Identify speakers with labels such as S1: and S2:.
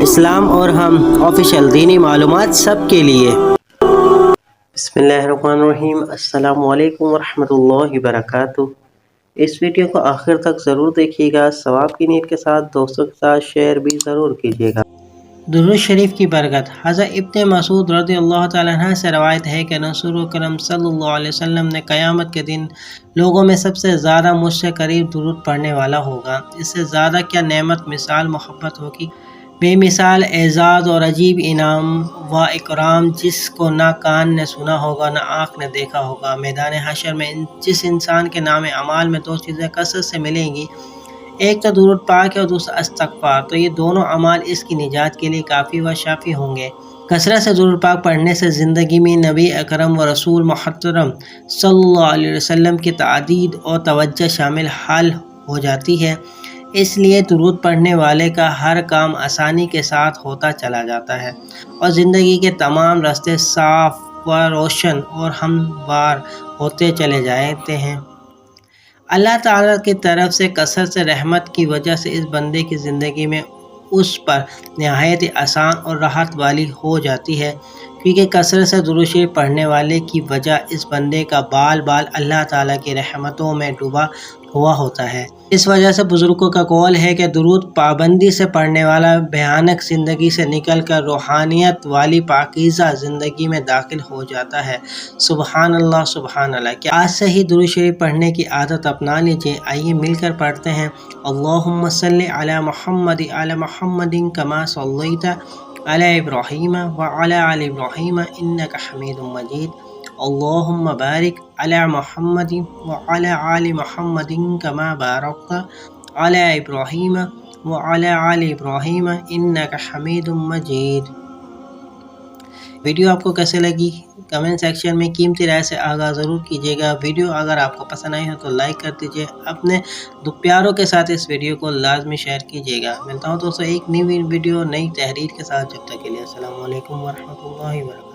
S1: اسلام اور ہم آفیشیل دینی معلومات سب کے لیے۔ بسم اللہ الرحمن الرحیم۔ السلام علیکم ورحمۃ اللہ وبرکاتہ۔ اس ویڈیو کو آخر تک ضرور دیکھیے گا، ثواب کی نیت کے ساتھ دوستوں کے ساتھ شیئر بھی ضرور کیجیے گا۔ درود شریف کی برکت۔ حضرت ابن مسعود رضی اللہ تعالیٰ عنہ سے روایت ہے کہ رسول کرم صلی اللہ علیہ وسلم نے قیامت کے دن لوگوں میں سب سے زیادہ مجھ سے قریب درود پڑھنے والا ہوگا۔ اس سے زیادہ کیا نعمت، مثال، محبت ہوگی؟ بے مثال اعزاز اور عجیب انعام و اکرام جس کو نہ کان نے سنا ہوگا نہ آنکھ نے دیکھا ہوگا۔ میدان حشر میں جس انسان کے نام اعمال میں دو چیزیں کثرت سے ملیں گی، ایک تو درود پاک ہے اور دوسرا استغفار، تو یہ دونوں اعمال اس کی نجات کے لیے کافی و شافی ہوں گے۔ کثرت سے درود پاک پڑھنے سے زندگی میں نبی اکرم و رسول محترم صلی اللہ علیہ وسلم کی تعدید اور توجہ شامل حال ہو جاتی ہے۔ اس لیے درود پڑھنے والے کا ہر کام آسانی کے ساتھ ہوتا چلا جاتا ہے اور زندگی کے تمام راستے صاف و روشن اور ہموار ہوتے چلے جاتے ہیں۔ اللہ تعالیٰ کی طرف سے کثرت سے رحمت کی وجہ سے اس بندے کی زندگی میں اس پر نہایت آسان اور راحت والی ہو جاتی ہے، کیونکہ کثرت سے درود شریف پڑھنے والے کی وجہ اس بندے کا بال بال اللہ تعالیٰ کی رحمتوں میں ڈوبا ہوا ہوتا ہے۔ اس وجہ سے بزرگوں کا قول ہے کہ درود پابندی سے پڑھنے والا بھیانک زندگی سے نکل کر روحانیت والی پاکیزہ زندگی میں داخل ہو جاتا ہے۔ سبحان اللہ، سبحان اللہ۔ کہ آج سے ہی درود شریف پڑھنے کی عادت اپنا لیجیے۔ آئیے مل کر پڑھتے ہیں۔ اللہم صلی علی محمد علی محمد کما صلیت علی ابراہیم وعلی آل ابراہیم انک حمید مجید۔ اللہم بارک علی محمد وعلی آل محمد کما بارکت علی ابراہیم وعلی آل ابراہیم انک حمید مجید۔ ویڈیو آپ کو کیسے لگی کمنٹ سیکشن میں قیمتی رائے سے آگاہ ضرور کیجیے گا۔ ویڈیو اگر آپ کو پسند آئی ہو تو لائک کر دیجیے، اپنے پیاروں کے ساتھ اس ویڈیو کو لازمی شیئر کیجیے گا۔ ملتا ہوں دوستوں ایک نئی ویڈیو نئی تحریر کے ساتھ، جب تک کے لیے السلام علیکم ورحمۃ اللہ وبرکاتہ۔